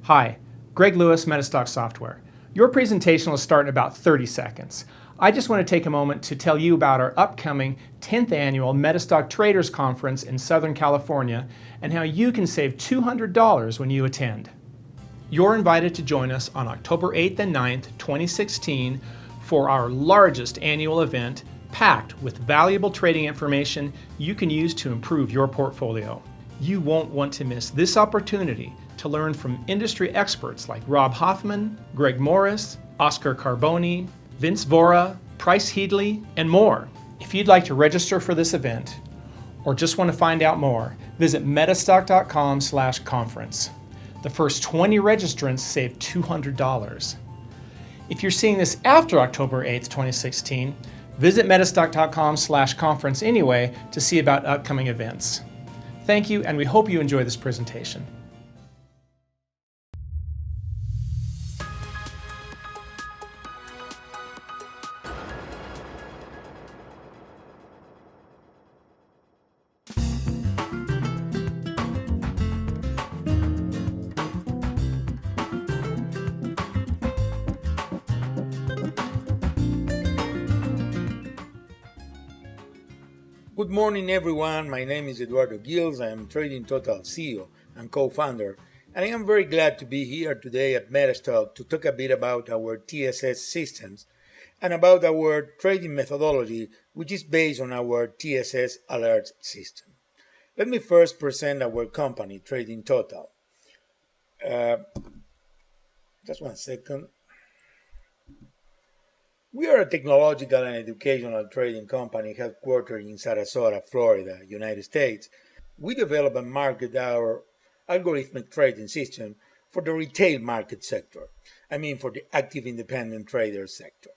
Hi, Greg Lewis, MetaStock Software. Your presentation will start in about 30 seconds. I just want to take a moment to tell you about our upcoming 10th annual MetaStock Traders Conference in Southern California and how you can save $200 when you attend. You're invited to join us on October 8th and 9th, 2016 for our largest annual event packed with valuable trading information you can use to improve your portfolio. You won't want to miss this opportunity to learn from industry experts like Rob Hoffman, Greg Morris, Oscar Carboni, Vince Vora, Price Headley, and more. If you'd like to register for this event or just want to find out more, visit metastock.com/conference. The first 20 registrants save $200. If you're seeing this after October 8th, 2016, visit metastock.com/conference anyway to see about upcoming events. Thank you, and we hope you enjoy this presentation. Good morning, everyone. My name is Eduardo Gils. I am Trading Total CEO and co-founder, and I am very glad to be here today at MetaStock to talk a bit about our TSS systems and about our trading methodology, which is based on our TSS alert system. Let me first present our company, Trading Total. Just one second. We are a technological and educational trading company headquartered in Sarasota, Florida, United States. We develop and market our algorithmic trading system for the retail market sector. For the active independent trader sector.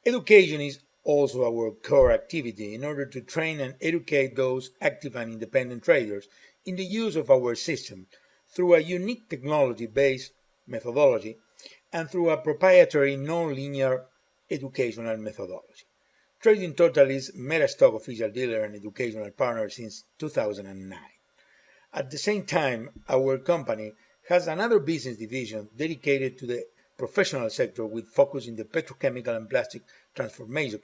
Education is also our core activity in order to train and educate those active and independent traders in the use of our system through a unique technology-based methodology and through a proprietary non-linear educational methodology. Trading Total is MetaStock official dealer and educational partner since 2009. At the same time, our company has another business division dedicated to the professional sector with focus in the petrochemical and plastic transformation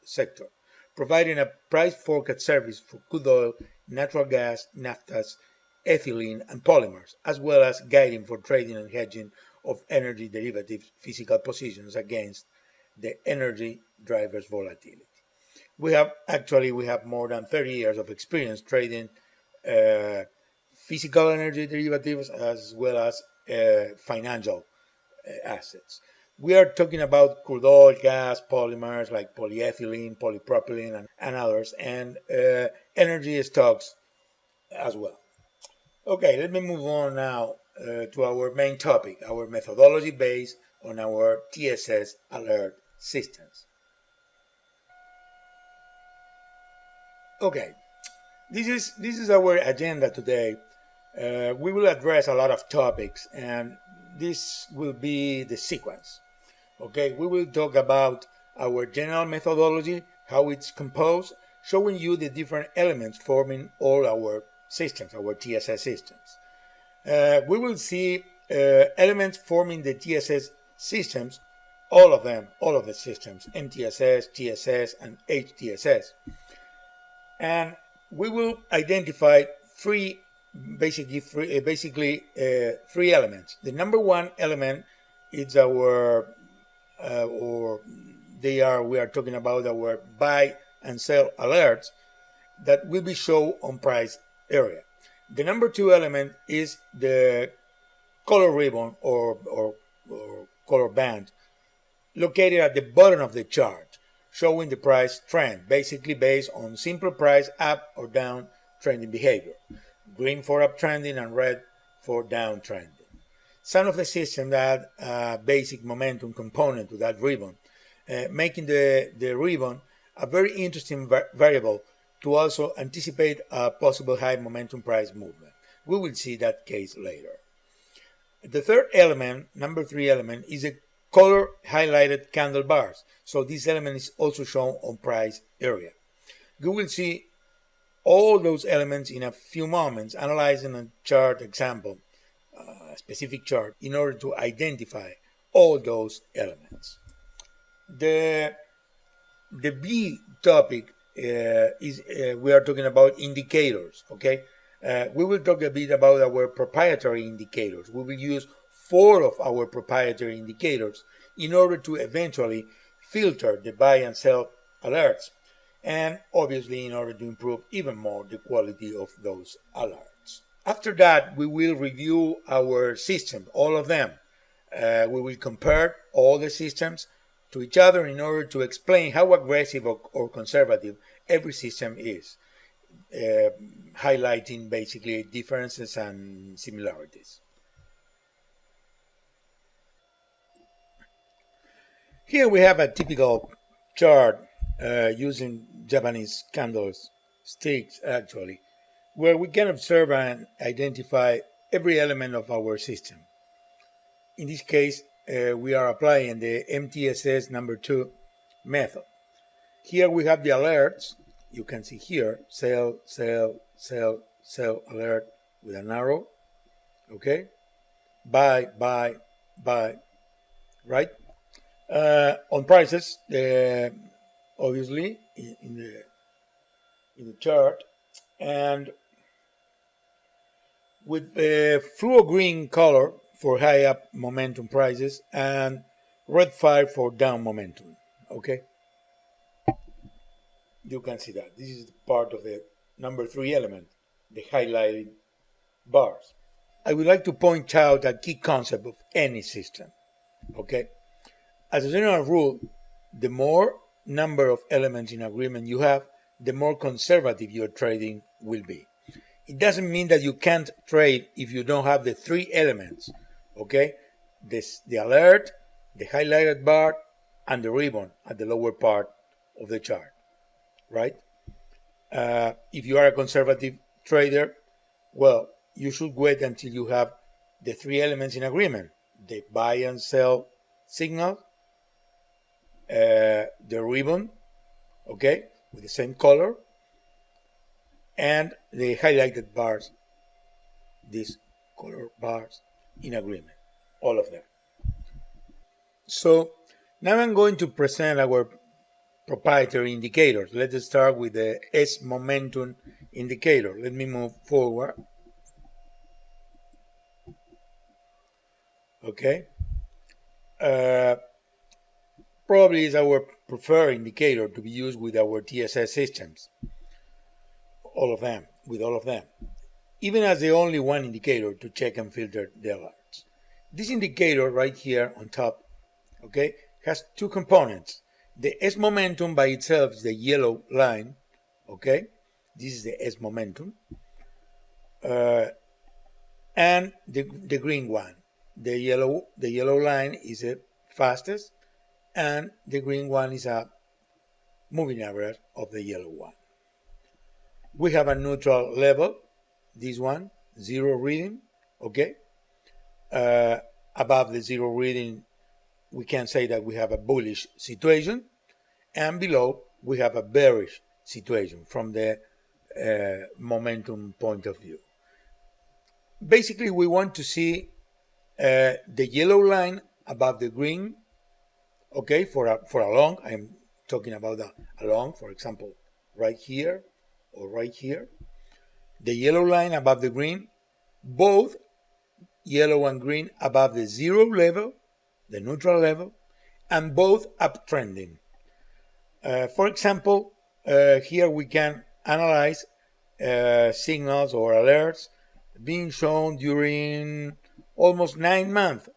sector, providing a price forecast service for crude oil, natural gas, naphthas, ethylene, and polymers, as well as guiding for trading and hedging of energy derivative physical positions against the energy drivers volatility. We have more than 30 years of experience trading physical energy derivatives as well as financial assets. We are talking about crude oil, gas, polymers like polyethylene, polypropylene, and others, and energy stocks as well. Okay, let me move on now to our main topic, our methodology based on our TSS alert systems. Okay, this is our agenda today. We will address a lot of topics, and this will be the sequence. Okay, we will talk about our general methodology, how it's composed, showing you the different elements forming all our systems, our TSS systems. We will see elements forming the TSS systems, all of the systems, MTSS, TSS, and HTSS. And we will identify three elements. The number one element is we are talking about our buy and sell alerts that will be shown on price area. The number two element is the color ribbon or color band located at the bottom of the chart, showing the price trend, basically based on simple price up or down trending behavior. Green for uptrending and red for downtrending. Some of the systems add a basic momentum component to that ribbon, making the ribbon a very interesting variable to also anticipate a possible high momentum price movement. We will see that case later. The third element, number three element, is a color highlighted candle bars. So this element is also shown on price area. You will see all those elements in a few moments analyzing a chart example specific chart in order to identify all those elements. The B topic is we are talking about indicators, okay? We will talk a bit about our proprietary indicators. We will use 4 of our proprietary indicators in order to eventually filter the buy and sell alerts, and obviously in order to improve even more the quality of those alerts. After that, we will review our systems, all of them. We will compare all the systems to each other in order to explain how aggressive or conservative every system is, highlighting basically differences and similarities. Here we have a typical chart using Japanese candlesticks actually, where we can observe and identify every element of our system. In this case, we are applying the MTSS number 2 method. Here we have the alerts. You can see here, sell, sell, sell, sell alert with an arrow, okay? Buy, buy, buy, right? On prices, obviously, in the chart, and with the fluo green color for high up momentum prices and red fire for down momentum, okay? You can see that. This is part of the number 3 element, the highlighted bars. I would like to point out a key concept of any system, okay? As a general rule, the more number of elements in agreement you have, the more conservative your trading will be. It doesn't mean that you can't trade if you don't have the 3 elements, okay? The alert, the highlighted bar, and the ribbon at the lower part of the chart, right? If you are a conservative trader, well, you should wait until you have the 3 elements in agreement, the buy and sell signal, the ribbon, okay, with the same color, and the highlighted bars, these color bars in agreement, all of them. So now I'm going to present our proprietary indicators. Let's start with the S momentum indicator. Let me move forward. Okay. Probably is our preferred indicator to be used with our TSS systems. All of them, with all of them. Even as the only one indicator to check and filter the alerts. This indicator right here on top, okay, has 2 components. The S momentum by itself is the yellow line, okay? This is the S momentum. And the green one. The yellow line is the fastest, and the green one is a moving average of the yellow one. We have a neutral level, this one, 0 reading, okay? Above the 0 reading, we can say that we have a bullish situation, and below we have a bearish situation from the momentum point of view. Basically, we want to see the yellow line above the green, okay, for a long. I'm talking about a long, for example, right here or right here. The yellow line above the green, both yellow and green above the 0 level, the neutral level, and both uptrending. For example, here we can analyze signals or alerts being shown during almost 9 months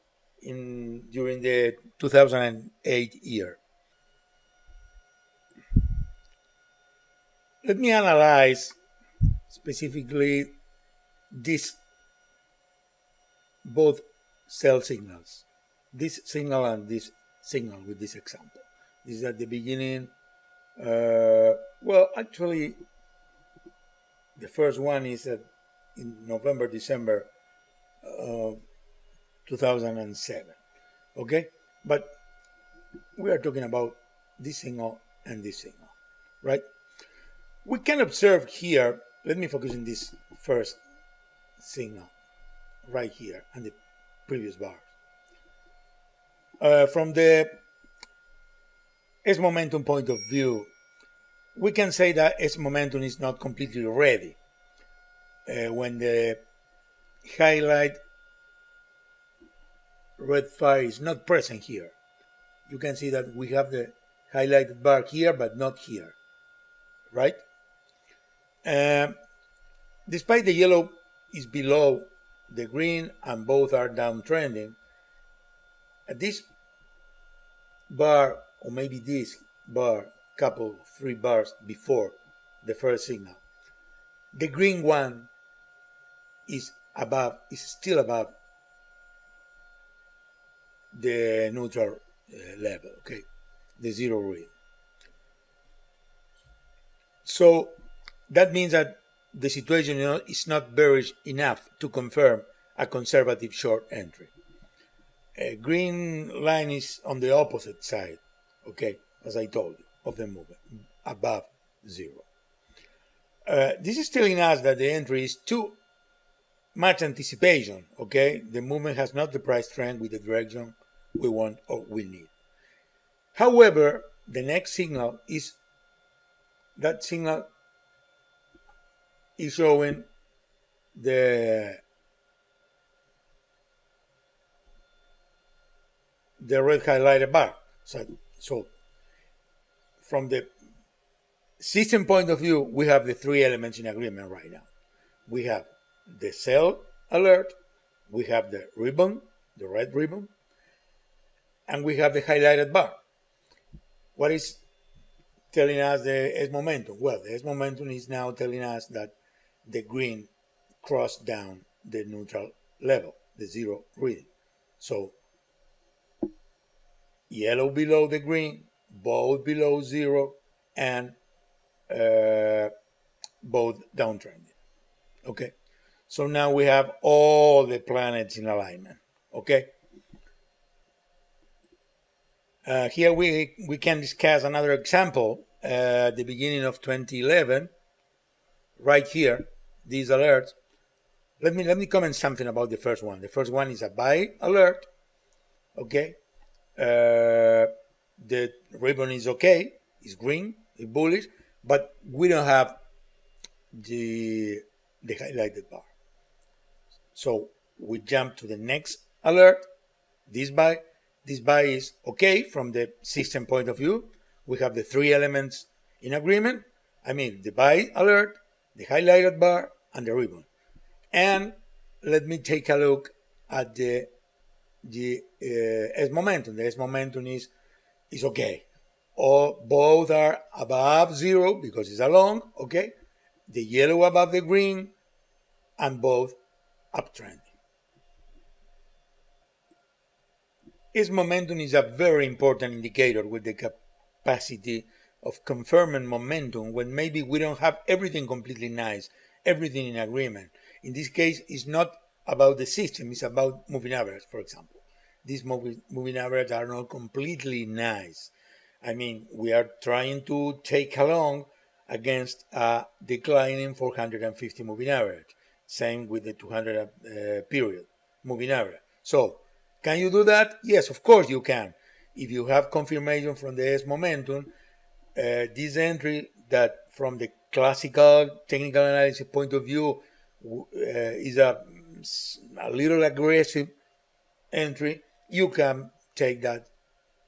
during the 2008 year. Let me analyze specifically this both sell signals, this signal and this signal with this example. This is at the beginning. Well, actually, the first one is in November, December 2007. Okay, but we are talking about this signal and this signal, right? We can observe here. Let me focus on this first signal. right here and the previous bars. From the S momentum point of view, we can say that S momentum is not completely ready. When the highlight red fire is not present here, you can see that we have the highlighted bar here but not here, right? Despite the yellow is below the green and both are downtrending, at this bar, or maybe this bar, couple 3 bars before the first signal, the green one is still above the neutral level, okay, the zero read. So that means that the situation is not bearish enough to confirm a conservative short entry. Green line is on the opposite side, okay, as I told you, of the movement, above zero. This is telling us that the entry is too much anticipation, okay? The movement has not the price trend with the direction we want or we need. However, the next signal is showing the red highlighted bar. So from the system point of view, we have the 3 elements in agreement right now. We have the sell alert, we have the ribbon, the red ribbon, and we have the highlighted bar. What is telling us the S momentum? Well, the S momentum is now telling us that the green crossed down the neutral level, the zero reading. So yellow below the green, both below zero, and both downtrending. Okay, so now we have all the planets in alignment. Okay, here we can discuss another example. At the beginning of 2011, right here, these alerts. Let me comment something about the first one. The first one is a buy alert. Okay, the ribbon is okay, it's green, it's bullish, but we don't have the highlighted bar. So we jump to the next alert, this buy. This buy is okay from the system point of view. We have the 3 elements in agreement. I mean, the buy alert, the highlighted bar, and the ribbon. And let me take a look at the S momentum. The S momentum is okay. Both are above zero because it's a long, okay? The yellow above the green, and both uptrending. S momentum is a very important indicator with the capacity of confirming momentum when maybe we don't have everything completely nice, everything in agreement. In this case, it's not about the system, it's about moving average, for example. These moving averages are not completely nice. I mean, we are trying to take along against a declining 450 moving average. Same with the 200 period moving average. So, can you do that? Yes, of course you can. If you have confirmation from the S momentum, this entry that from the classical technical analysis point of view is a little aggressive entry, you can take that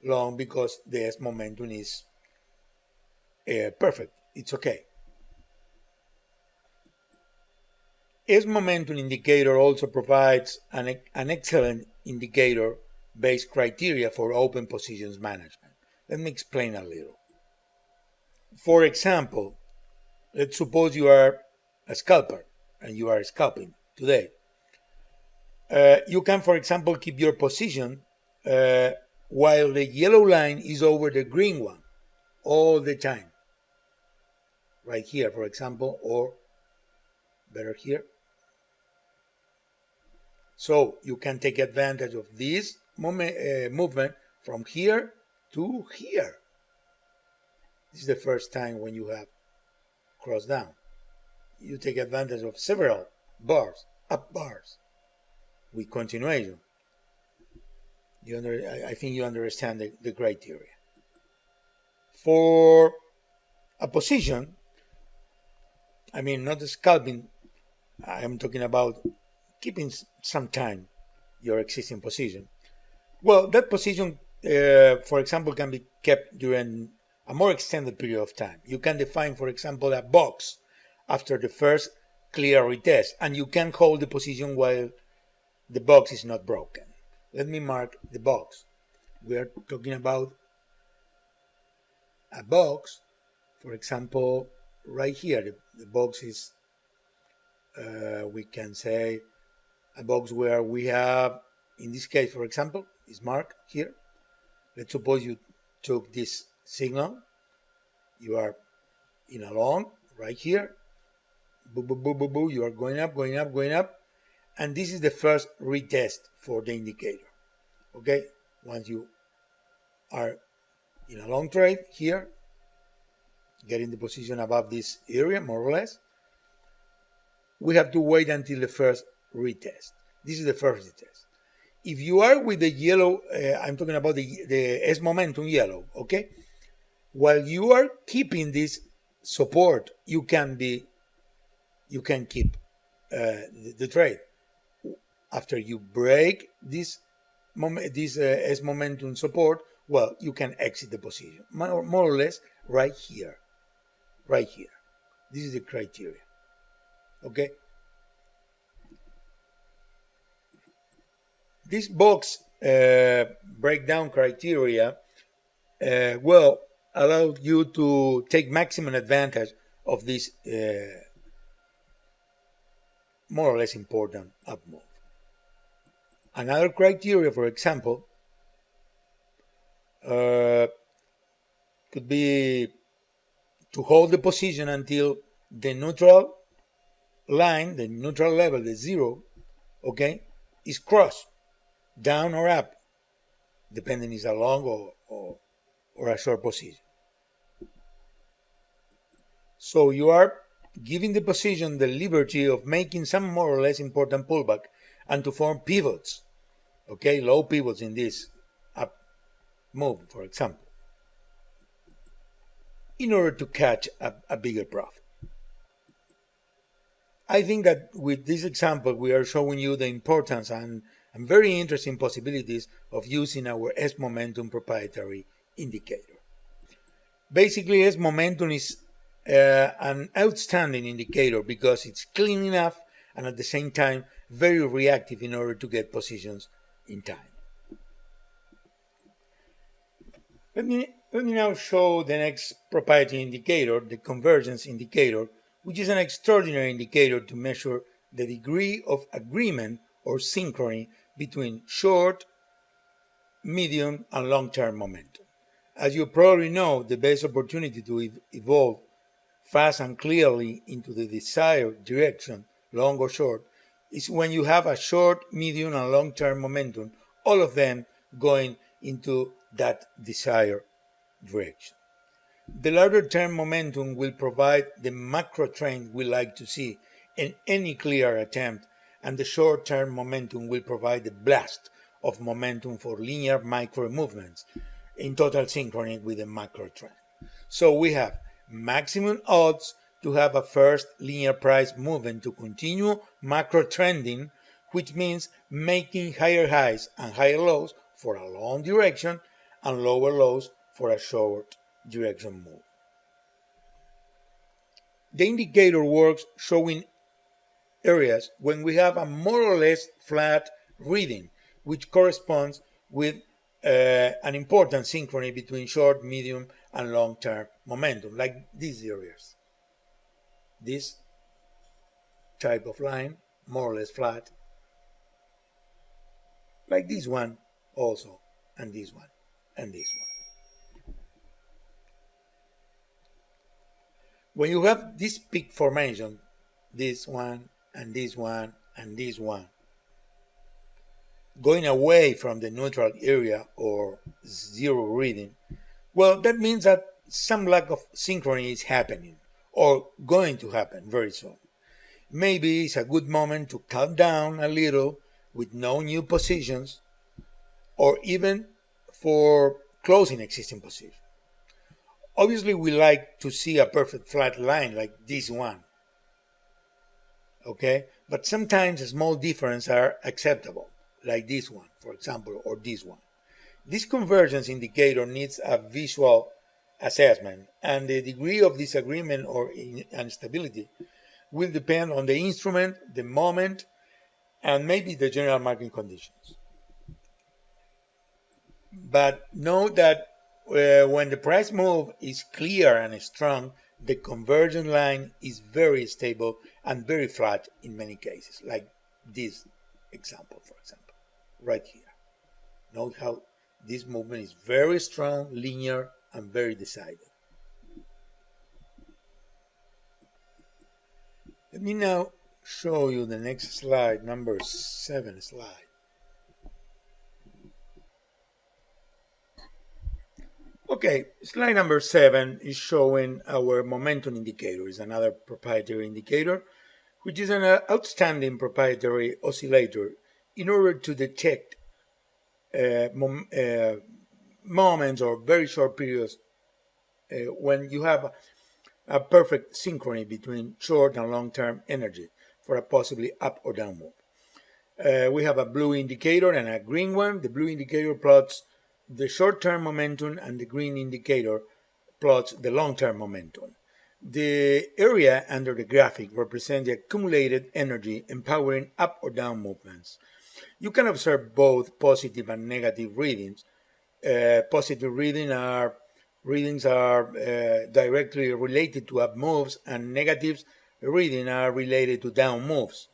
long because the S momentum is perfect. It's okay. S momentum indicator also provides an excellent indicator-based criteria for open positions management. Let me explain a little. For example, let's suppose you are a scalper and you are scalping today. You can, for example, keep your position while the yellow line is over the green one all the time. Right here, for example, or better here. So you can take advantage of this movement from here to here. This is the first time when you have crossed down. You take advantage of several bars, up bars. with continuation. I think you understand the criteria. For a position, I mean, not the scalping, I'm talking about keeping some time your existing position. Well, that position, for example, can be kept during a more extended period of time. You can define, for example, a box after the first clear retest, and you can hold the position while the box is not broken. Let me mark the box. We are talking about a box, for example, right here. The box is, we can say, a box where we have, in this case, for example, is marked here. Let's suppose you took this signal. You are in a long, right here. Boo, boo, boo, boo, boo. You are going up, going up, going up. And this is the first retest for the indicator. Okay? Once you are in a long trade here, getting the position above this area, more or less, we have to wait until the first retest. This is the first retest. If you are with the yellow, I'm talking about the S momentum yellow, okay? While you are keeping this support, you can keep the trade. After you break this S momentum support, well, you can exit the position, more or less right here. Right here. This is the criteria. Okay? This box breakdown criteria will allow you to take maximum advantage of this more or less important up move. Another criteria, for example, could be to hold the position until the neutral line, the neutral level, the zero, okay, is crossed, down or up, depending is a long or a short position. So you are giving the position the liberty of making some more or less important pullback and to form pivots, okay, low pivots in this up move, for example, in order to catch a bigger profit. I think that with this example, we are showing you the importance and very interesting possibilities of using our S momentum proprietary indicator. Basically, S momentum is an outstanding indicator because it's clean enough and at the same time very reactive in order to get positions in time. Let me now show the next proprietary indicator, the convergence indicator, which is an extraordinary indicator to measure the degree of agreement or synchrony between short, medium, and long-term momentum. As you probably know, the best opportunity to evolve fast and clearly into the desired direction, long or short, is when you have a short, medium, and long-term momentum, all of them going into that desired direction. The longer term momentum will provide the macro trend we like to see in any clear attempt, and the short term momentum will provide the blast of momentum for linear micro movements in total synchrony with the macro trend. So we have maximum odds to have a first linear price movement to continue macro trending, which means making higher highs and higher lows for a long direction and lower lows for a short direction move. The indicator works showing areas when we have a more or less flat reading, which corresponds with an important synchrony between short, medium, and long-term momentum, like these areas. This type of line, more or less flat, like this one also, and this one, and this one. When you have this peak formation, this one, and this one, and this one, going away from the neutral area or zero reading, well, that means that some lack of synchrony is happening or going to happen very soon. Maybe it's a good moment to calm down a little with no new positions, or even for closing existing positions. Obviously, we like to see a perfect flat line like this one, okay? But sometimes small differences are acceptable, like this one, for example, or this one. This convergence indicator needs a visual assessment, and the degree of disagreement or instability will depend on the instrument, the moment, and maybe the general market conditions. But note that when the price move is clear and strong, the convergence line is very stable and very flat in many cases, like this example, for example, right here. Note how this movement is very strong, linear, and very decided. Let me now show you the next slide, number 7 slide. Okay, slide number 7 is showing our momentum indicator. It's another proprietary indicator, which is an outstanding proprietary oscillator in order to detect moments or very short periods when you have a perfect synchrony between short and long-term energy for a possibly up or down move. We have a blue indicator and a green one. The blue indicator plots the short-term momentum and the green indicator plots the long-term momentum. The area under the graphic represents the accumulated energy empowering up or down movements. You can observe both positive and negative readings. Positive readings are directly related to up moves, and negative readings are related to down moves.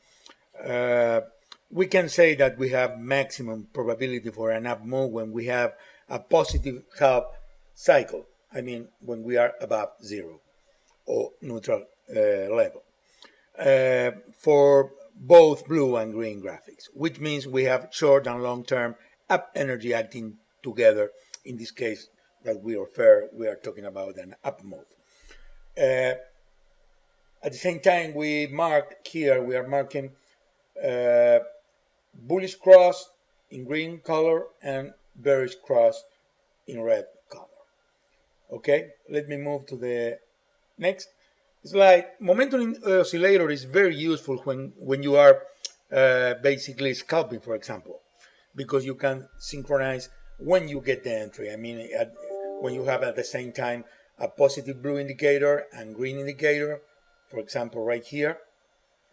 We can say that we have maximum probability for an up move when we have a positive half cycle. I mean, when we are above zero or neutral level. For both blue and green graphics, which means we have short and long-term up energy acting together. In this case that we are talking about an up move. At the same time, we are marking bullish cross in green color and bearish cross in red color. Okay, let me move to the next slide. Momentum oscillator is very useful when you are basically scalping, for example, because you can synchronize when you get the entry. I mean, when you have at the same time a positive blue indicator and green indicator, for example, right here.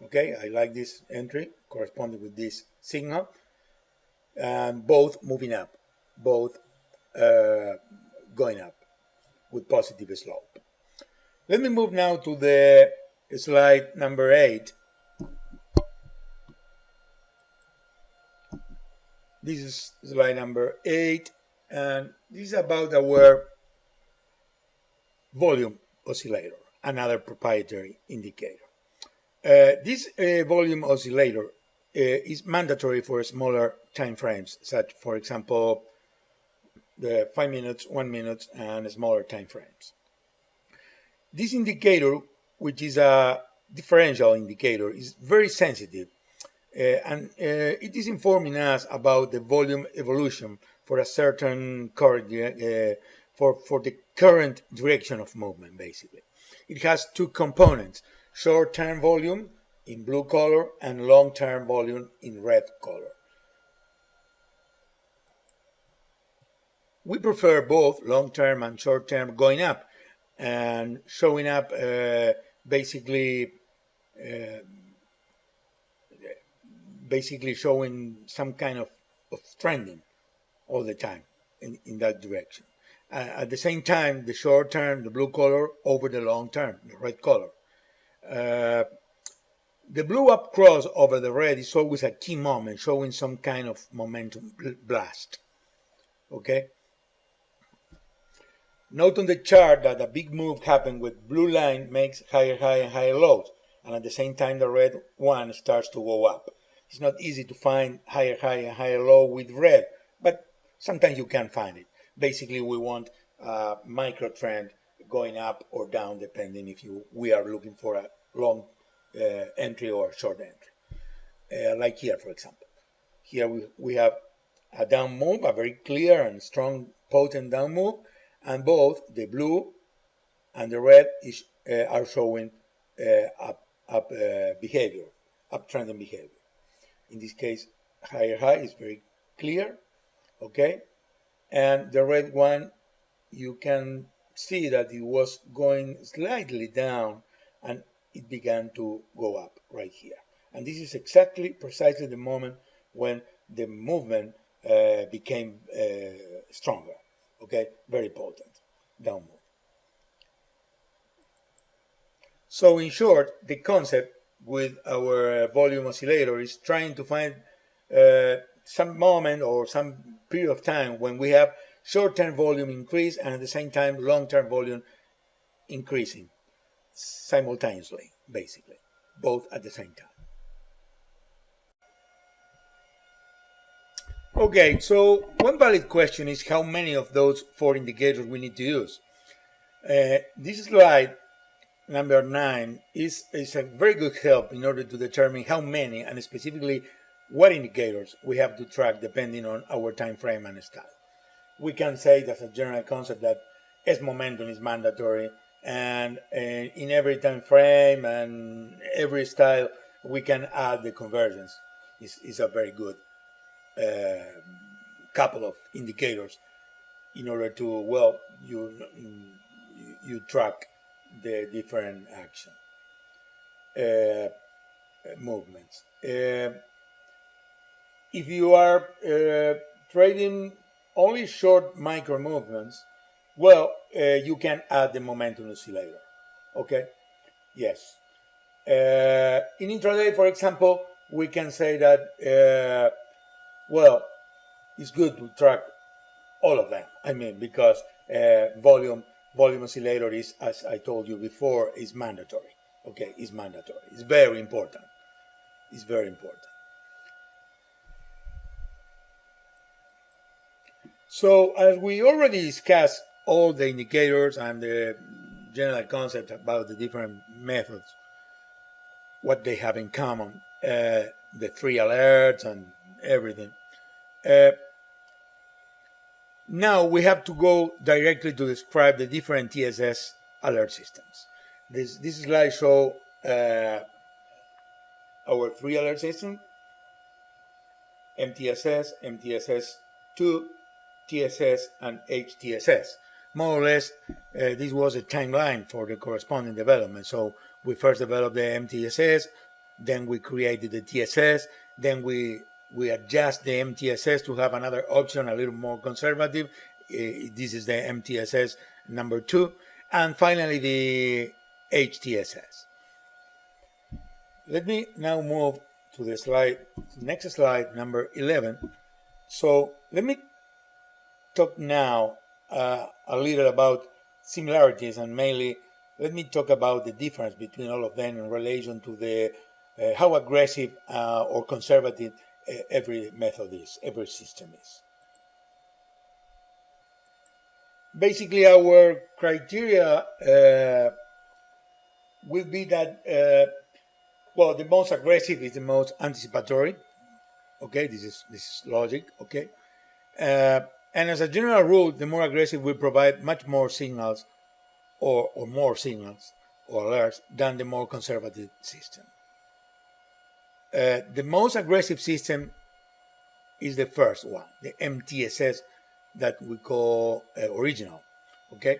Okay, I like this entry corresponding with this signal, and both moving up, both going up with positive slope. Let me move now to the slide number 8. This is slide number 8, and this is about our volume oscillator, another proprietary indicator. This volume oscillator is mandatory for smaller time frames, such, for example, the 5 minutes, 1 minute, and smaller time frames. This indicator, which is a differential indicator, is very sensitive, and it is informing us about the volume evolution for a certain current, for the current direction of movement, basically. It has two components: short-term volume in blue color and long-term volume in red color. We prefer both long-term and short-term going up and showing up basically showing some kind of trending all the time in that direction. At the same time, the short term, the blue color, over the long term, the red color. The blue up cross over the red is always a key moment, showing some kind of momentum blast. Okay? Note on the chart that a big move happened with blue line makes higher high and higher lows, and at the same time the red one starts to go up. It's not easy to find higher high and higher low with red, but sometimes you can find it. Basically, we want a micro trend going up or down, depending if we are looking for a long entry or a short entry, like here, for example. Here we have a down move, a very clear and strong, potent down move, and both the blue and the red are showing up behavior, uptrending behavior. In this case, higher high is very clear, okay? And the red one, you can see that it was going slightly down and it began to go up right here. And this is precisely the moment when the movement became stronger, okay? Very potent, down move. So in short, the concept with our volume oscillator is trying to find some moment or some period of time when we have short-term volume increase and at the same time long-term volume increasing simultaneously, basically, both at the same time. Okay, so one valid question is how many of those 4 indicators we need to use. This slide number 9 is a very good help in order to determine how many and specifically what indicators we have to track depending on our time frame and style. We can say that's a general concept that S momentum is mandatory, and in every time frame and every style we can add the convergence. Is a very good couple of indicators in order to, well, you track the different action movements. If you are trading only short micro movements, well, you can add the momentum oscillator. Okay? Yes. In intraday, for example, we can say that, well, it's good to track all of them. I mean, because volume oscillator is, as I told you before, is mandatory. Okay, it's mandatory. It's very important. It's very important. So as we already discussed all the indicators and the general concept about the different methods, what they have in common, the 3 alerts and everything. Now we have to go directly to describe the different TSS alert systems. This slide shows our 3 alert system: MTSS, MTSS2, TSS, and HTSS. More or less, this was a timeline for the corresponding development. So we first developed the MTSS, then we created the TSS, then we adjust the MTSS to have another option, a little more conservative. This is the MTSS number 2, and finally the HTSS. Let me now move to the next slide, number 11. So let me talk now a little about similarities, and mainly let me talk about the difference between all of them in relation to the how aggressive or conservative every method is, every system is. Basically, our criteria will be that, well, the most aggressive is the most anticipatory. Okay, this is logic. Okay, and as a general rule, the more aggressive will provide much more signals, or more signals or alerts than the more conservative system. The most aggressive system is the first one, the MTSS, that we call original. Okay,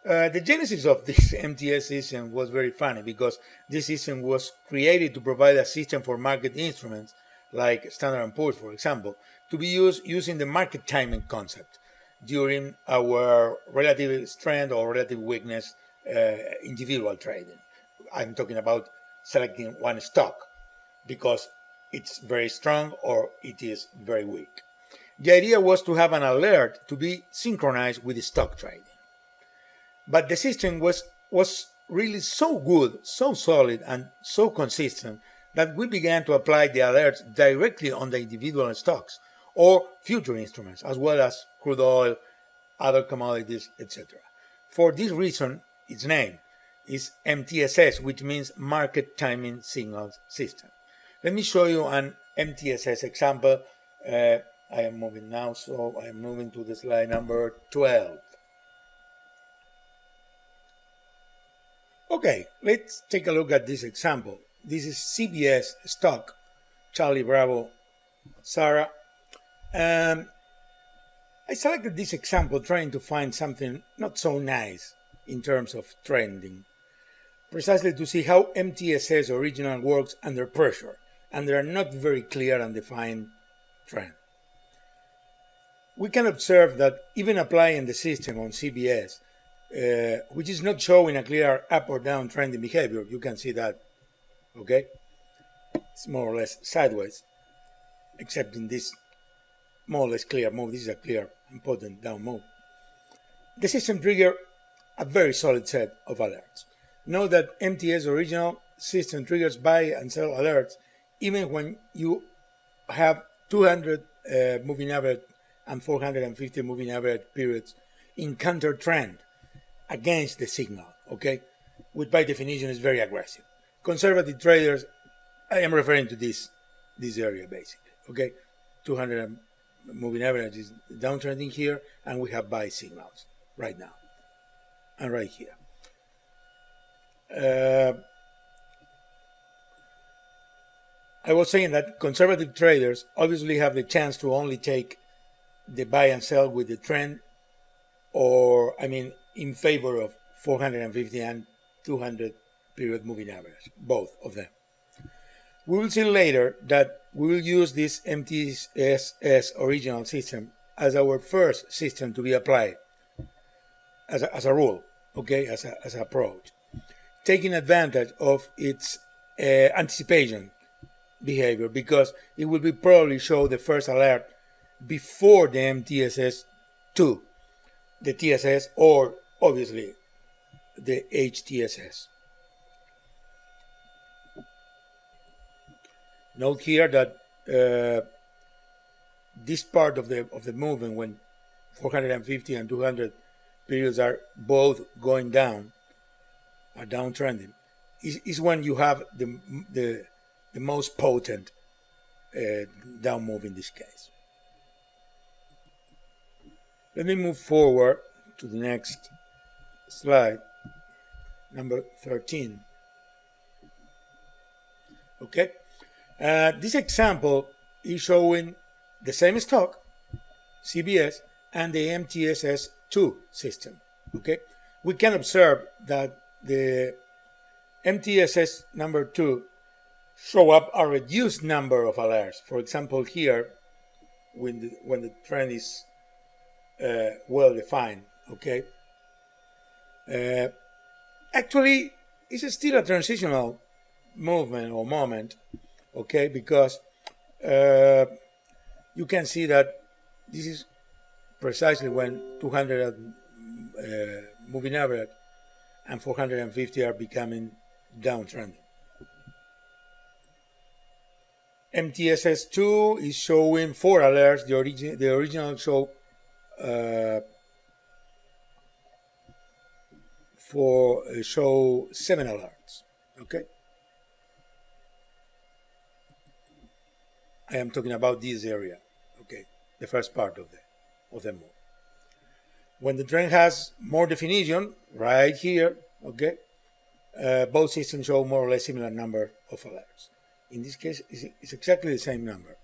the genesis of this MTS system was very funny, because this system was created to provide a system for market instruments like Standard & Poor's, for example, to be used using the market timing concept during our relative strength or relative weakness individual trading. I'm talking about selecting one stock because it's very strong or it is very weak. The idea was to have an alert to be synchronized with the stock trading. But the system was really so good, so solid, and so consistent that we began to apply the alerts directly on the individual stocks or future instruments, as well as crude oil, other commodities, etc. For this reason, its name is MTSS, which means Market Timing Signals System. Let me show you an MTSS example I am moving now, so I am moving to the slide number 12. Okay, let's take a look at this example. This is CBS stock, Charlie Bravo, Sarah. I selected this example trying to find something not so nice in terms of trending, precisely to see how MTSS original works under pressure, under a not very clear and defined trend. We can observe that even applying the system on CBS, which is not showing a clear up or down trending behavior, you can see that, okay? It's more or less sideways, except in this more or less clear move. This is a clear and potent down move. The system triggered a very solid set of alerts. Note that MTS original system triggers buy and sell alerts even when you have 200 moving average and 450 moving average periods in counter trend against the signal, okay? Which by definition is very aggressive. Conservative traders, I am referring to this area basically, okay? 200 moving average is downtrending here, and we have buy signals right now and right here. I was saying that conservative traders obviously have the chance to only take the buy and sell with the trend, or I mean in favor of 450 and 200 period moving average, both of them. We will see later that we will use this MTSS original system as our first system to be applied as a rule, okay, as an approach, taking advantage of its anticipation behavior, because it will be probably show the first alert before the MTSS2, the TSS, or obviously the HTSS. Note here that this part of the movement, when 450 and 200 periods are both going down, are downtrending, is when you have the most potent down move in this case. Let me move forward to the next slide, number 13. Okay. This example is showing the same stock, CBS, and the MTSS2 system. Okay, we can observe that the MTSS number 2 show up a reduced number of alerts. For example, here, when the trend is well defined. Okay, actually, it's still a transitional movement or moment. Okay, because you can see that this is precisely when 200 moving average and 450 are becoming downtrending. MTSS2 is showing 4 alerts. The original show show 7 alerts. Okay. I am talking about this area, okay, the first part of the move. When the trend has more definition, right here, okay, both systems show more or less similar number of alerts. In this case, it's exactly the same number,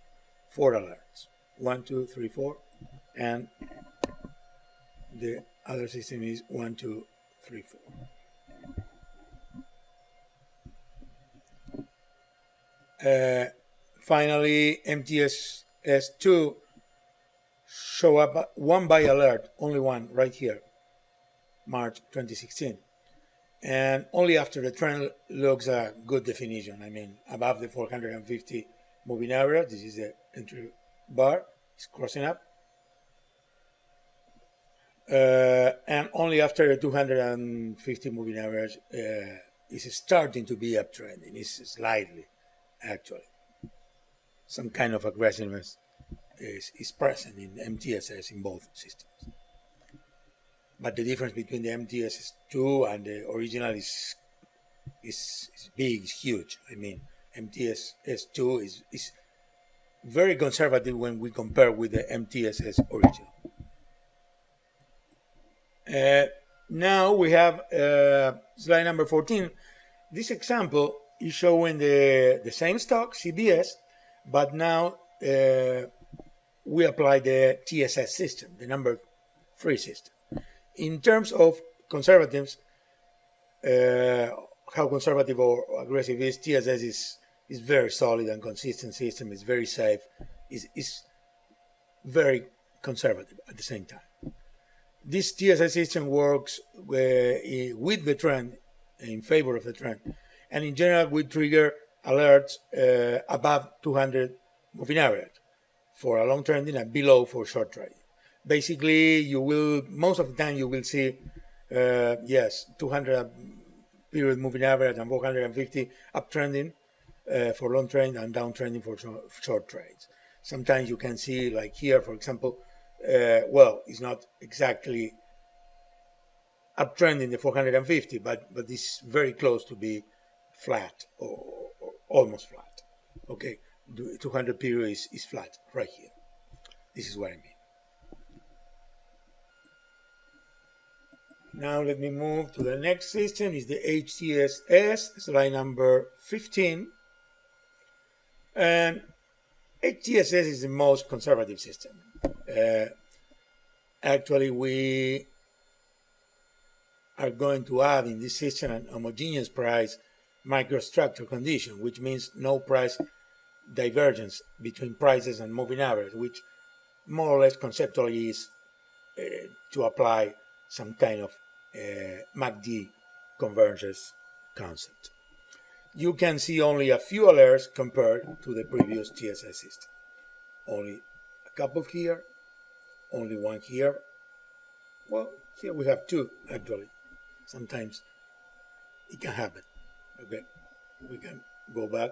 4 alerts, 1, 2, 3, 4, and the other system is 1, 2, 3, 4. Finally, MTSS2 show up 1 buy alert, only 1 right here, March 2016. And only after the trend looks a good definition. I mean, above the 450 moving average, this is the entry bar, it's crossing up. And only after the 250 moving average is starting to be uptrending, it's slightly, actually. Some kind of aggressiveness is present in MTSS in both systems. But the difference between the MTSS2 and the original is big, is huge. I mean, MTSS2 is very conservative when we compare with the MTSS original. Now we have slide number 14. This example is showing the same stock, CBS, but now we apply the TSS system, the number 3 system. In terms of conservatives, how conservative or aggressive is, TSS is very solid and consistent system, is very safe, is very conservative at the same time. This TSS system works with the trend, in favor of the trend, and in general we trigger alerts above 200 moving average for a long trading and below for short trading. Basically, you will, most of the time you will see, yes, 200 period moving average and 450 uptrending for long trade and downtrending for short trades. Sometimes you can see, like here, for example, well, it's not exactly uptrending the 450, but it's very close to be flat or almost flat. Okay, the 200 period is flat right here. This is what I mean. Now let me move to the next system. Is the TSS, slide number 15. And TSS is the most conservative system. Actually, we are going to add in this system an homogeneous price microstructure condition, which means no price divergence between prices and moving average, which more or less conceptually is to apply some kind of MACD convergence concept. You can see only a few alerts compared to the previous TSS system. Only a couple here, only one here. Well, here we have two actually. Sometimes it can happen. Okay, we can go back.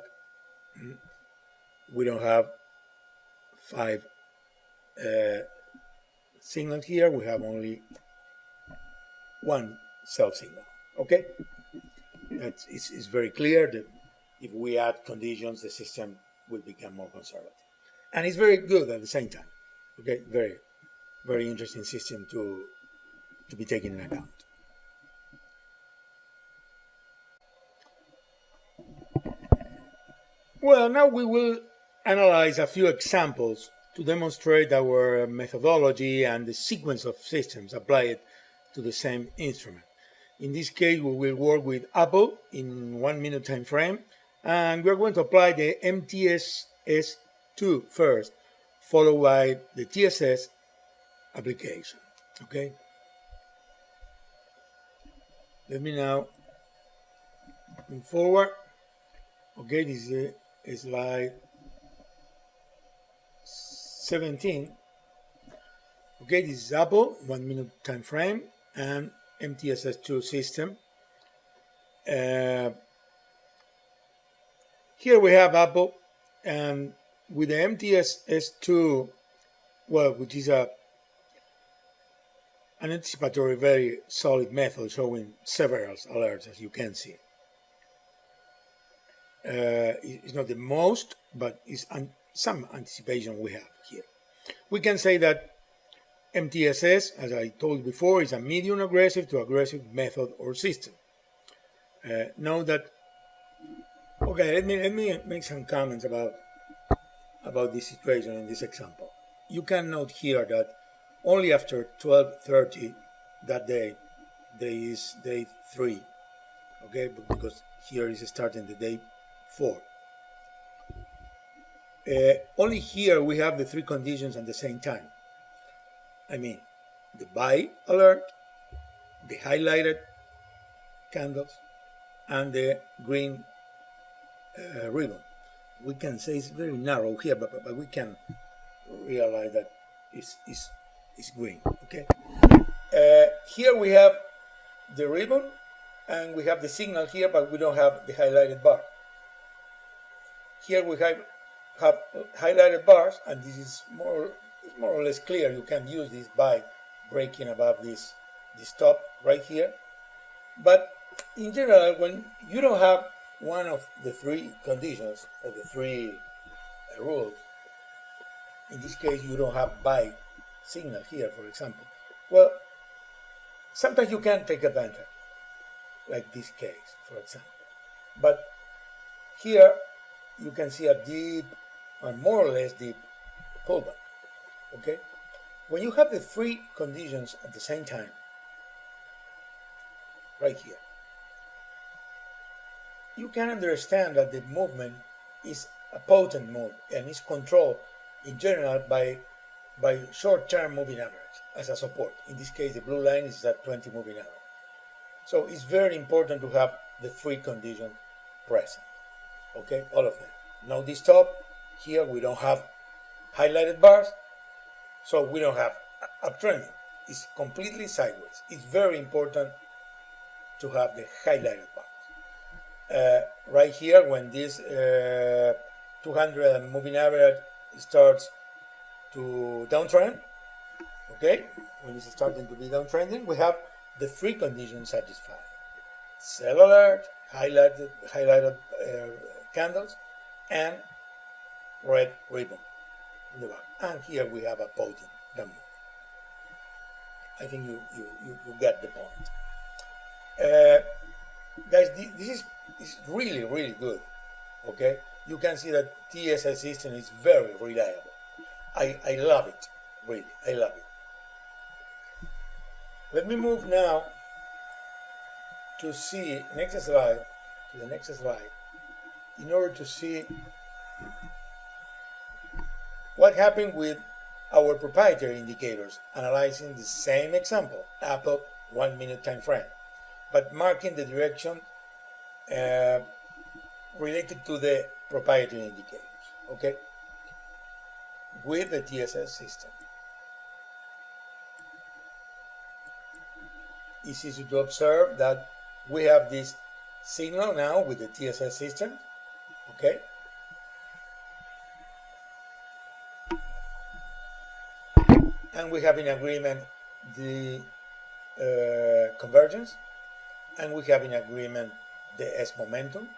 We don't have 5 signals here. We have only one sell signal. Okay, it's very clear that if we add conditions, the system will become more conservative, and it's very good at the same time. Okay, very, very interesting system to be taken into account. Well, now we will analyze a few examples to demonstrate our methodology and the sequence of systems applied to the same instrument. In this case, we will work with Apple in 1 minute time frame, and we're going to apply the MTSS2 first, followed by the TSS application. Okay. Let me now move forward. Okay, this is slide 17. Okay, this is Apple, 1 minute time frame, and MTSS2 system. Here we have Apple, and with the MTSS2, well, which is an anticipatory, very solid method showing several alerts, as you can see. It's not the most, but it's some anticipation we have here. We can say that MTSS, as I told before, is a medium aggressive to aggressive method or system. Note that, okay, let me make some comments about this situation in this example. You can note here that only after 12:30 that day, there is day 3, okay, because here is starting the day 4. Only here we have the 3 conditions at the same time. I mean, the buy alert, the highlighted candles, and the green ribbon. We can say it's very narrow here, but we can realize that it's green. Okay. Here we have the ribbon, and we have the signal here, but we don't have the highlighted bar. Here we have highlighted bars, and this is more or less clear. You can use this by breaking above this top right here. But in general, when you don't have one of the 3 conditions or the 3 rules, In this case, you don't have buy signal here, for example. Well, sometimes you can take advantage, like this case, for example. But here, you can see a deep, or more or less deep, pullback. Okay? When you have the three conditions at the same time, right here, you can understand that the movement is a potent move and is controlled in general by short-term moving average as a support. In this case, the blue line is at 20 moving average. So it's very important to have the three conditions present. Okay, all of them. Now this top, here we don't have highlighted bars, so we don't have uptrending. It's completely sideways. It's very important to have the highlighted bars. Right here, when this 200 moving average starts to downtrend, okay, when it's starting to be downtrending, we have the three conditions satisfied: sell alert, highlighted candles, and red ribbon in the back. And here we have a potent down move. I think you get the point. Guys, this is really, really good. Okay, you can see that TSS system is very reliable. I love it, really, I love it. Let me move now to see the next slide, in order to see what happened with our proprietary indicators, analyzing the same example, Apple 1 minute time frame, but marking the direction related to the proprietary indicators, okay, with the TSS system. It's easy to observe that we have this signal now with the TSS system, okay? And we have in agreement the convergence, and we have in agreement the S momentum,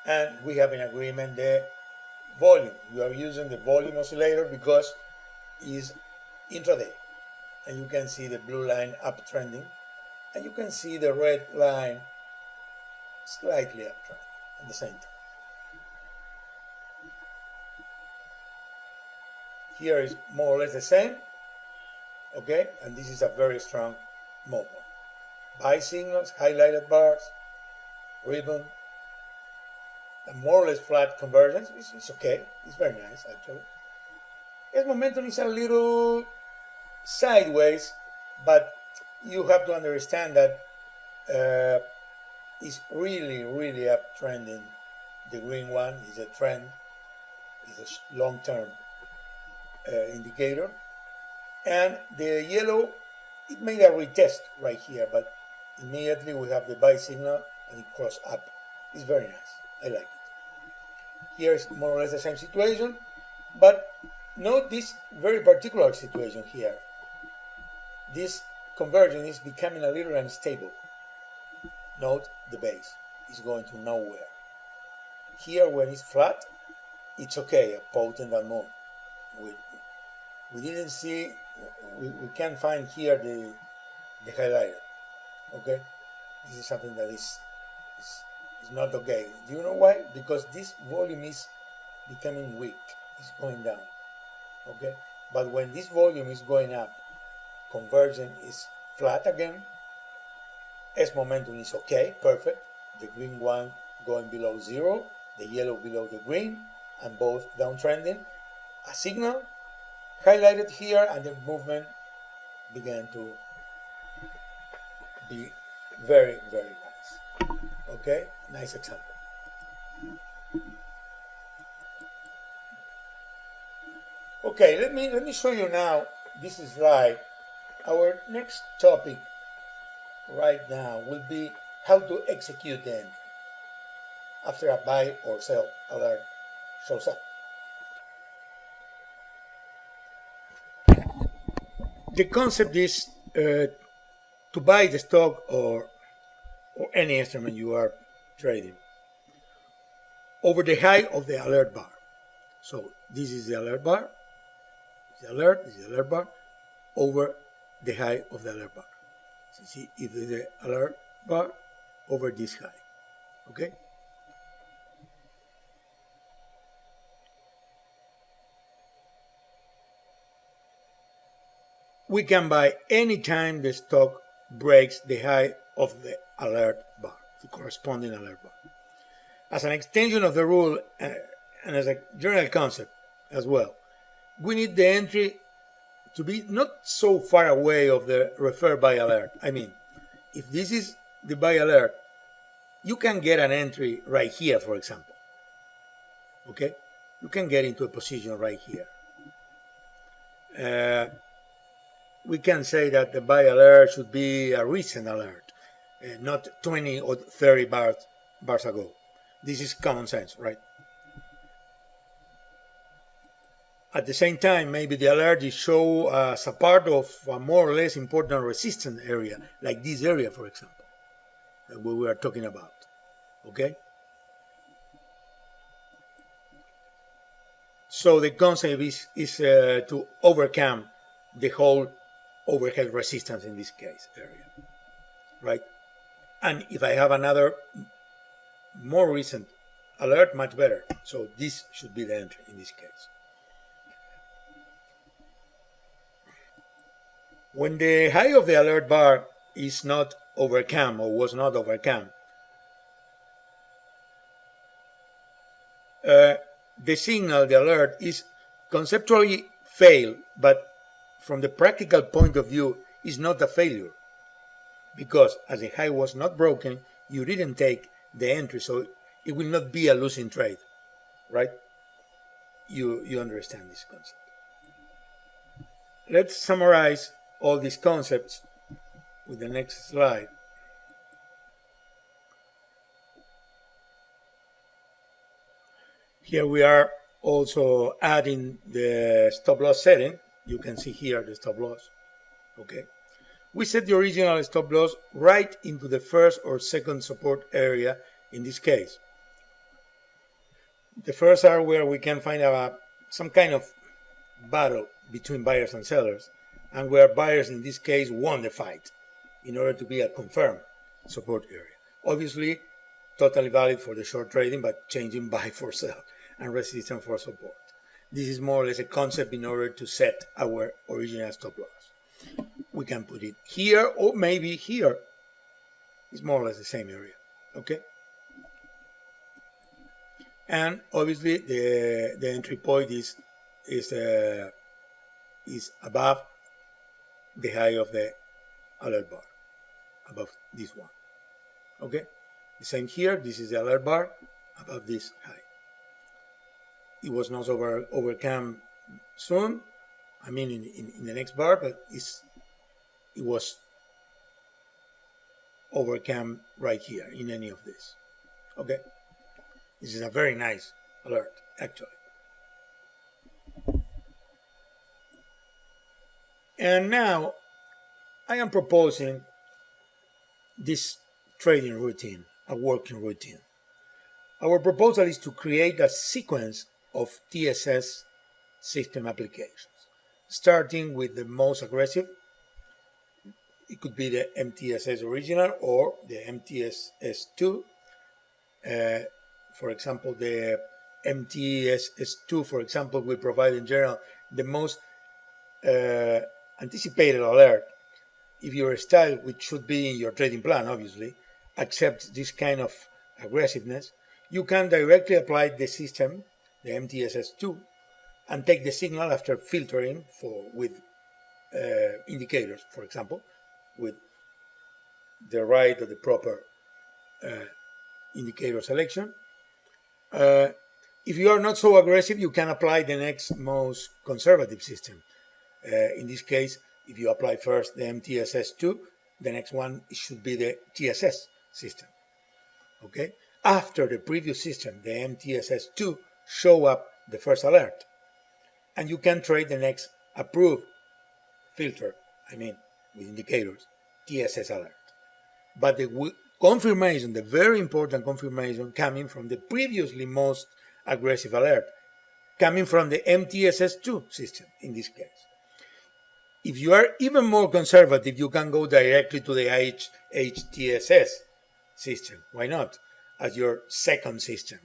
and we have in agreement the volume. We are using the volume oscillator because it's intraday, and you can see the blue line uptrending, and you can see the red line slightly uptrending at the same time. Here is more or less the same, okay, and this is a very strong movement. Buy signals, highlighted bars, ribbon, a more or less flat convergence. It's okay, it's very nice actually. Its momentum is a little sideways, but you have to understand that it's really, really uptrending. The green one is a trend, is a long-term indicator, and the yellow, it made a retest right here, but immediately we have the buy signal and it crossed up. It's very nice, I like it. Here's more or less the same situation, but note this very particular situation here. This convergence is becoming a little unstable. Note the base is going to nowhere. Here when it's flat, it's okay, a potent move. We didn't see, we can't find here the highlighter, okay? This is something that is not okay. Do you know why? Because this volume is becoming weak, it's going down, okay? But when this volume is going up, convergence is flat again, S momentum is okay, perfect, the green one going below zero, the yellow below the green, and both downtrending, a signal highlighted here, and the movement began to be very, very nice. Okay, nice example. Okay, let me show you now this slide. Our next topic right now will be how to execute the entry after a buy or sell alert shows up. The concept is to buy the stock or any instrument you are trading over the high of the alert bar. So this is the alert bar, this is the alert bar over the high of the alert bar. So see if the alert bar over this high. Okay. We can buy anytime the stock breaks the high of the alert bar, the corresponding alert bar. As an extension of the rule and as a general concept as well, we need the entry to be not so far away of the refer buy alert. I mean, if this is the buy alert, you can get an entry right here, for example. Okay? You can get into a position right here. We can say that the buy alert should be a recent alert, not 20 or 30 bars ago. This is common sense, right? At the same time, maybe the alert is show as a part of a more or less important resistance area, like this area, for example, that we were talking about. Okay? So the concept is to overcome the whole overhead resistance in this case area, right? And if I have another more recent alert, much better. So this should be the entry in this case. When the high of the alert bar is not overcome or was not overcome, the signal, the alert, is conceptually failed, but from the practical point of view, is not a failure. Because as the high was not broken, you didn't take the entry, so it will not be a losing trade, right? You understand this concept. Let's summarize all these concepts with the next slide. Here we are also adding the stop loss setting. You can see here the stop loss. Okay. We set the original stop loss right into the first or second support area in this case. The first are where we can find some kind of battle between buyers and sellers, and where buyers in this case won the fight in order to be a confirmed support area. Obviously, totally valid for the short trading, but changing buy for sell and resistance for support. This is more or less a concept in order to set our original stop loss. We can put it here or maybe here. It's more or less the same area. Okay? And obviously the entry point is above the high of the alert bar, above this one. Okay? The same here. This is the alert bar above this high. It was not overcome soon. I mean, in the next bar, but it was overcome right here in any of this. Okay? This is a very nice alert, actually. And now I am proposing this trading routine, a working routine. Our proposal is to create a sequence of TSS system applications, starting with the most aggressive. It could be the MTSS original or the MTSS2. For example, the MTSS2, for example, will provide in general the most anticipated alert. If your style, which should be in your trading plan, obviously, accepts this kind of aggressiveness, you can directly apply the system, the MTSS2, and take the signal after filtering with indicators, for example, with the right or the proper indicator selection. If you are not so aggressive, you can apply the next most conservative system. In this case, if you apply first the MTSS2, the next one should be the TSS system. Okay? After the previous system, the MTSS2, show up the first alert. And you can trade the next approved filter, with indicators, TSS alert. But the confirmation, the very important confirmation coming from the previously most aggressive alert, coming from the MTSS2 system in this case. If you are even more conservative, you can go directly to the HTSS system. Why not? As your second system,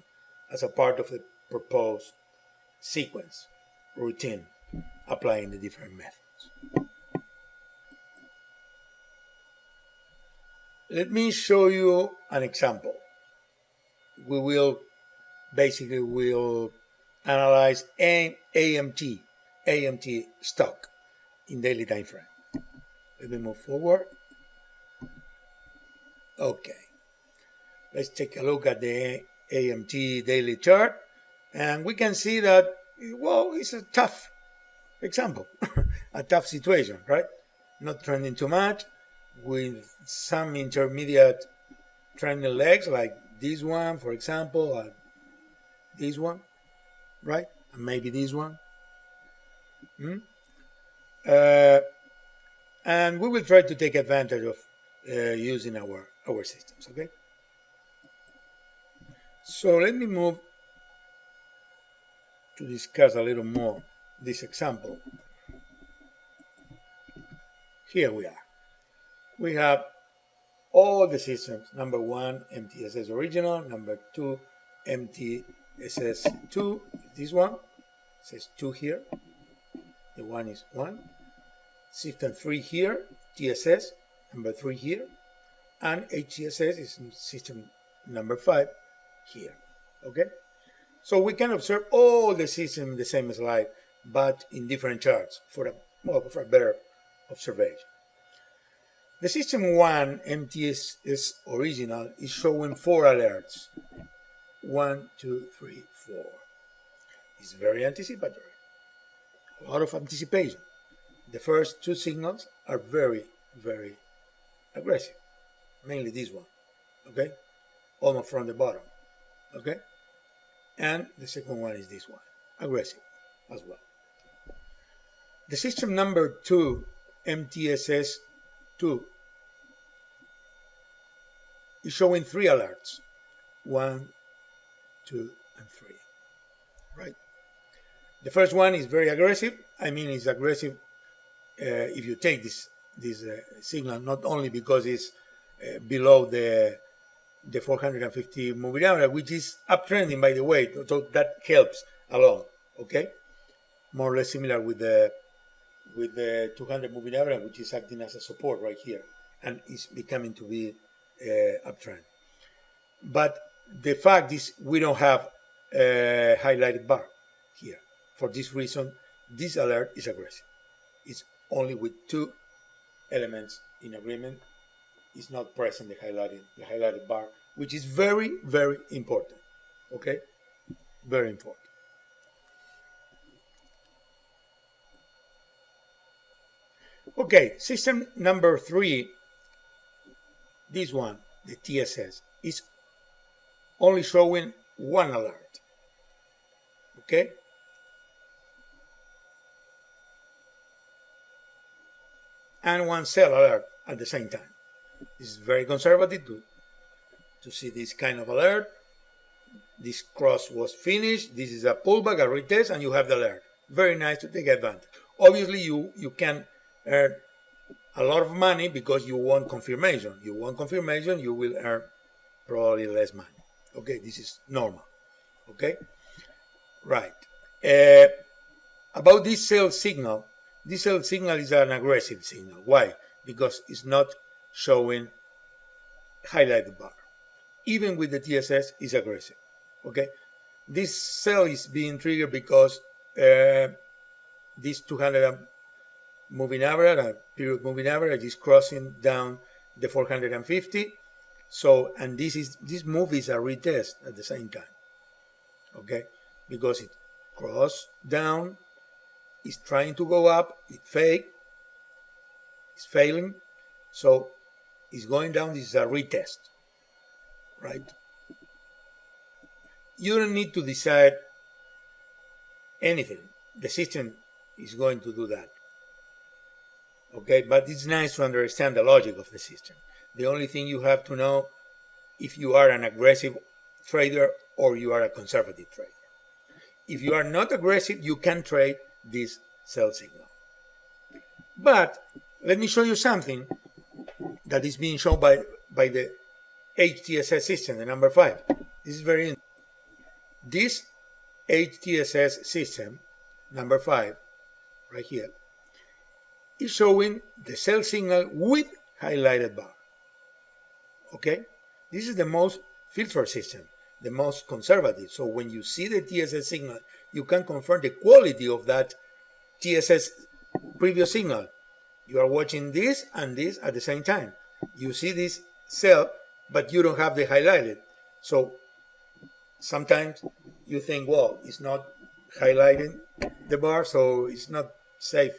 as a part of the proposed sequence, routine, applying the different methods. Let me show you an example. We will basically analyze AMT stock in daily time frame. Let me move forward. Okay. Let's take a look at the AMT daily chart, and we can see that, well, it's a tough example, a tough situation, right? Not trending too much, with some intermediate trending legs like this one, for example, this one, right? And maybe this one. And we will try to take advantage of using our systems, okay? So let me move to discuss a little more this example. Here we are. We have all the systems. Number 1, MTSS original. Number 2, MTSS2. This one it says 2 here. The 1 is 1. System 3 here, TSS, number 3 here. And HTSS is system number 5 here. Okay? So we can observe all the systems in the same slide, but in different charts for a better observation. The system 1, MTSS original, is showing 4 alerts. 1, 2, 3, 4. It's very anticipatory. A lot of anticipation. The first 2 signals are very, very aggressive. Mainly this one. Okay? Almost from the bottom. Okay? And the second one is this one. Aggressive as well. The system number 2, MTSS2, is showing 3 alerts. 1, 2, and 3. Right? The first one is very aggressive. I mean, it's aggressive if you take this signal, not only because it's below the 450 moving average, which is uptrending, by the way, so that helps a lot. Okay, more or less similar with the 200 moving average, which is acting as a support right here, and is becoming to be uptrend. But the fact is, we don't have a highlighted bar here. For this reason, this alert is aggressive. It's only with 2 elements in agreement. It's not present the highlighted bar, which is very, very important. Okay? Very important. Okay, system number 3, this one, the TSS, is only showing 1 alert. Okay? And 1 sell alert at the same time. This is very conservative to see this kind of alert. This cross was finished. This is a pullback, a retest, and you have the alert. Very nice to take advantage. Obviously, you can earn a lot of money because you want confirmation. You want confirmation, you will earn probably less money. Okay, this is normal. Okay, right. About this sell signal is an aggressive signal. Why? Because it's not showing highlighted bar. Even with the TSS, it's aggressive. Okay, this sell is being triggered because this 200 moving average, period moving average, is crossing down the 450. So, and this move is a retest at the same time. Okay, because it crossed down, it's trying to go up, it's failing, so it's going down. This is a retest, right? You don't need to decide anything. The system is going to do that. Okay, but it's nice to understand the logic of the system. The only thing you have to know if you are an aggressive trader or you are a conservative trader. if you are not aggressive, you can trade this sell signal. But let me show you something that is being shown by the HTSS system, the number 5. This is very interesting. This HTSS system, number 5, right here, is showing the sell signal with highlighted bar. Okay? This is the most filtered system, the most conservative. So when you see the TSS signal, you can confirm the quality of that TSS previous signal. You are watching this and this at the same time. You see this sell, but you don't have the highlighted. So sometimes you think, well, it's not highlighting the bar, so it's not safe.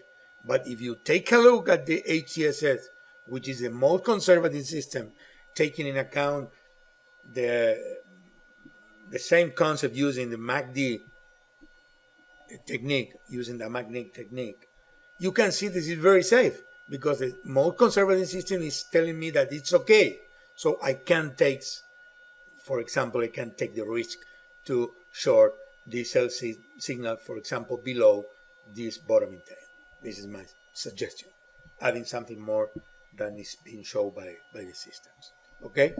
But if you take a look at the HTSS, which is the most conservative system, taking in account the same concept using the MACD technique, you can see this is very safe because the most conservative system is telling me that it's okay. So I can take, for example, I can take the risk to short this sell signal, for example, below this bottoming tail. This is my suggestion, adding something more than is being shown by the systems. Okay?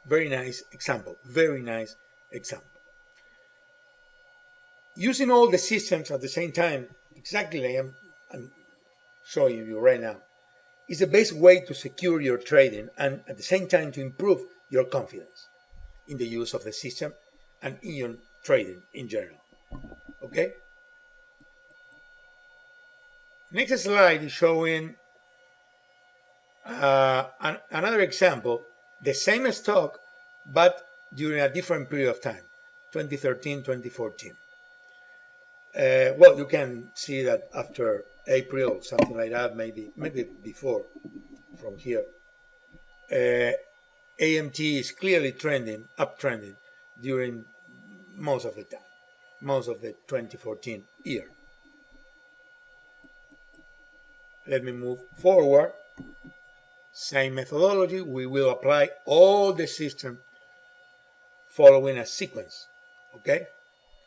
Very nice example. Very nice example. Using all the systems at the same time, exactly like I'm showing you right now, is the best way to secure your trading and at the same time to improve your confidence in the use of the system and in your trading in general. Okay? Next slide is showing another example, the same stock, but during a different period of time, 2013, 2014. Well, you can see that after April, something like that, maybe before, from here, AMT is clearly uptrending during most of the time, most of the 2014 year. Let me move forward. Same methodology. We will apply all the system following a sequence, okay?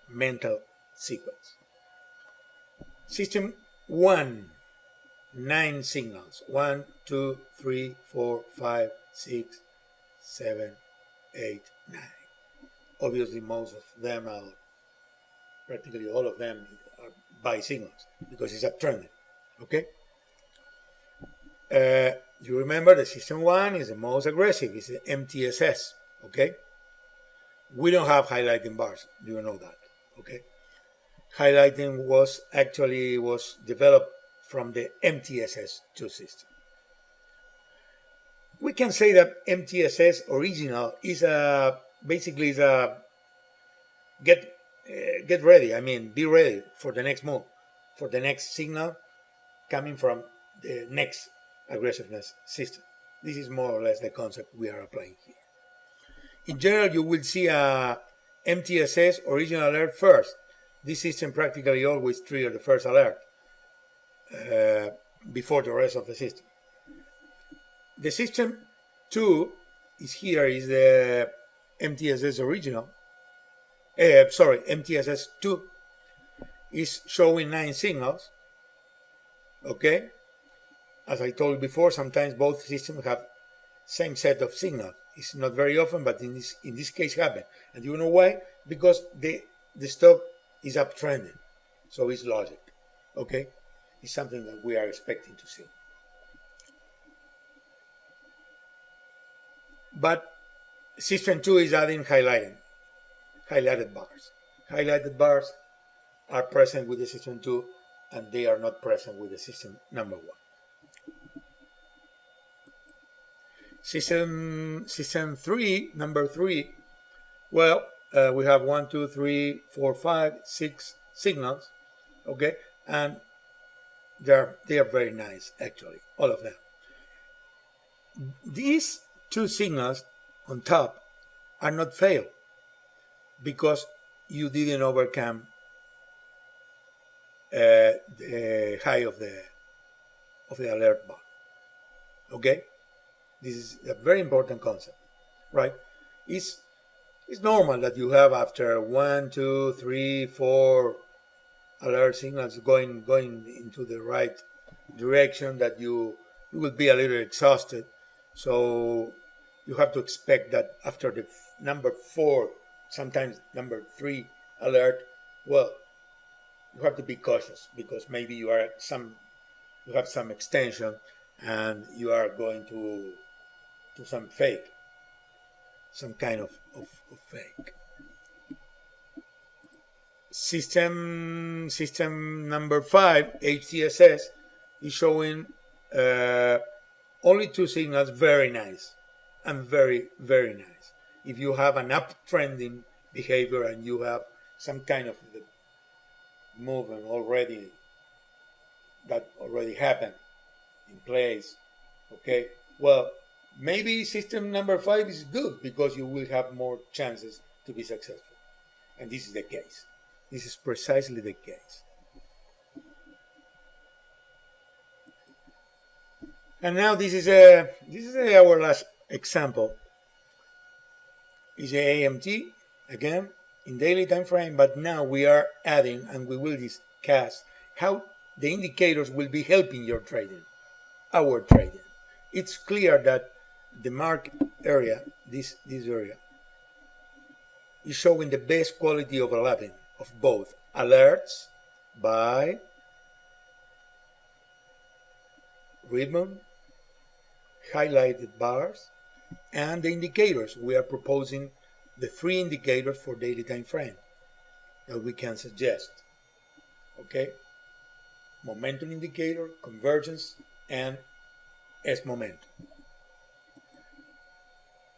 Mental sequence. System 1, 9 signals. 1, 2, 3, 4, 5, 6, 7, 8, 9. Obviously, most of them are, practically all of them are buy signals because it's uptrending, okay? You remember the system 1 is the most aggressive, it's the MTSS, okay? We don't have highlighting bars, do you know that, okay? Highlighting was developed from the MTSS2 system. We can say that MTSS original is basically get ready, be ready for the next move, for the next signal coming from the next aggressiveness system. This is more or less the concept we are applying here. In general, you will see a MTSS original alert first. This system practically always triggers the first alert before the rest of the system. The system 2 is the MTSS original. MTSS 2 is showing 9 signals. Okay? As I told you before, sometimes both systems have same set of signals. It's not very often, but in this case happen. And you know why? Because the stock is uptrending. So it's logic. Okay? It's something that we are expecting to see. But system 2 is adding highlighted bars. Highlighted bars are present with the system 2 and they are not present with the system number 1. System 3, number 3, well, we have 1, 2, 3, 4, 5, 6 signals, okay, and they are very nice, actually, all of them. These 2 signals on top are not failed because you didn't overcome the high of the alert bar, okay. This is a very important concept, right? It's It's normal that you have after 1, 2, 3, 4 alert signals going into the right direction that you will be a little exhausted. So you have to expect that after the number 4, sometimes number 3 alert, well, you have to be cautious because maybe you have some extension and you are going to some kind of fake. System number 5, TSS, is showing only 2 signals, very nice and very, very nice. If you have an uptrending behavior and you have some kind of movement that already happened in place, okay, well, maybe system number 5 is good because you will have more chances to be successful. And this is the case. This is precisely the case. And now this is our last example. Is the AMT again in daily time frame, but now we are adding, and we will discuss how the indicators will be helping your trading, our trading. It's clear that the market area, this area, is showing the best quality overlapping of both alerts by ribbon, highlighted bars, and the indicators. We are proposing the 3 indicators for daily time frame that we can suggest. Okay? Momentum indicator, convergence, and S momentum.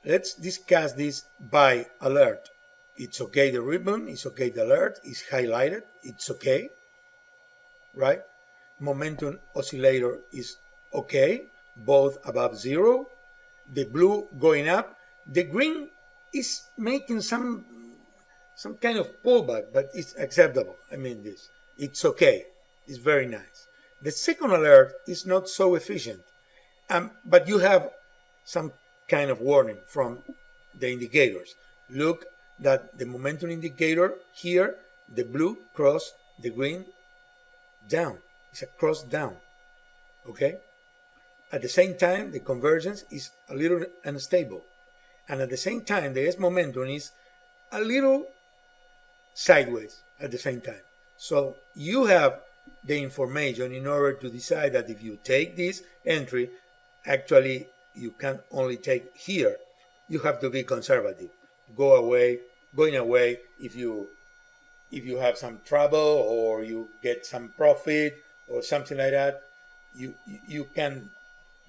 Let's discuss this by alert. It's okay, the ribbon, it's okay, the alert is highlighted, it's okay, right? Momentum oscillator is okay, both above 0. The blue going up, the green is making some kind of pullback, but it's acceptable. I mean, it's okay, it's very nice. The second alert is not so efficient, but you have some kind of warning from the indicators. Look that the momentum indicator here, the blue cross, the green down. It's a cross down. Okay? At the same time, the convergence is a little unstable. And at the same time, the S momentum is a little sideways at the same time. So you have the information in order to decide that if you take this entry, actually you can only take here. You have to be conservative. Going away if you have some trouble or you get some profit or something like that. You can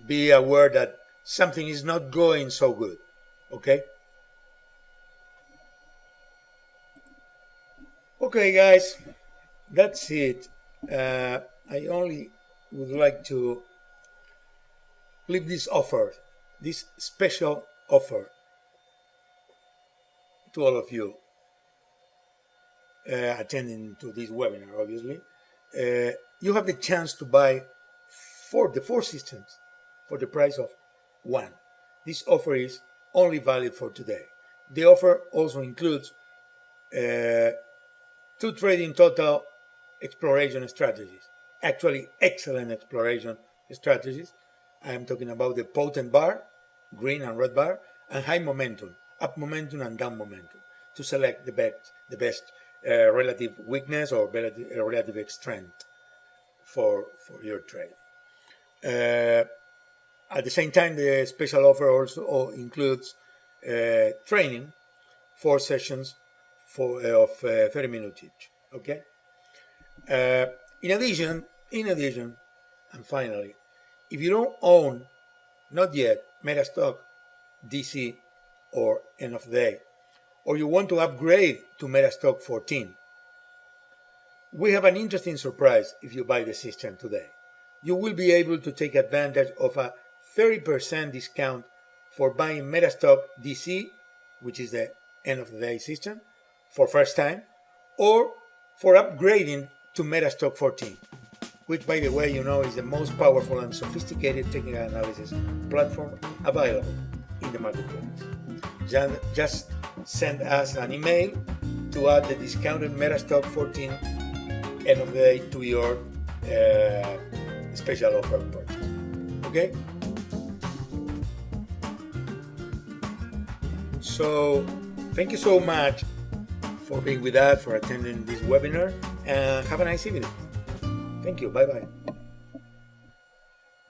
be aware that something is not going so good. Okay? Okay, guys, that's it. I only would like to leave this offer, this special offer to all of you attending to this webinar, obviously. You have the chance to buy the 4 systems for the price of 1. This offer is only valid for today. The offer also includes 2 trading total exploration strategies. Actually, excellent exploration strategies. I am talking about the potent bar, green and red bar, and high momentum, up momentum and down momentum, to select the best relative weakness or relative strength for your trade. At the same time, the special offer also includes training, 4 sessions of 30 minutes each. Okay. In addition, and finally, if you don't own, not yet, MetaStock, DC, or end of the day, or you want to upgrade to MetaStock 14, we have an interesting surprise if you buy the system today. You will be able to take advantage of a 30% discount for buying MetaStock DC, which is the end of the day system, for first time, or for upgrading to MetaStock 14, which, by the way, is the most powerful and sophisticated technical analysis platform available in the marketplace. Just send us an email to add the discounted MetaStock 14 end of the day to your special offer purchase. Okay? So thank you so much for being with us, for attending this webinar, and have a nice evening. Thank you. Bye-bye.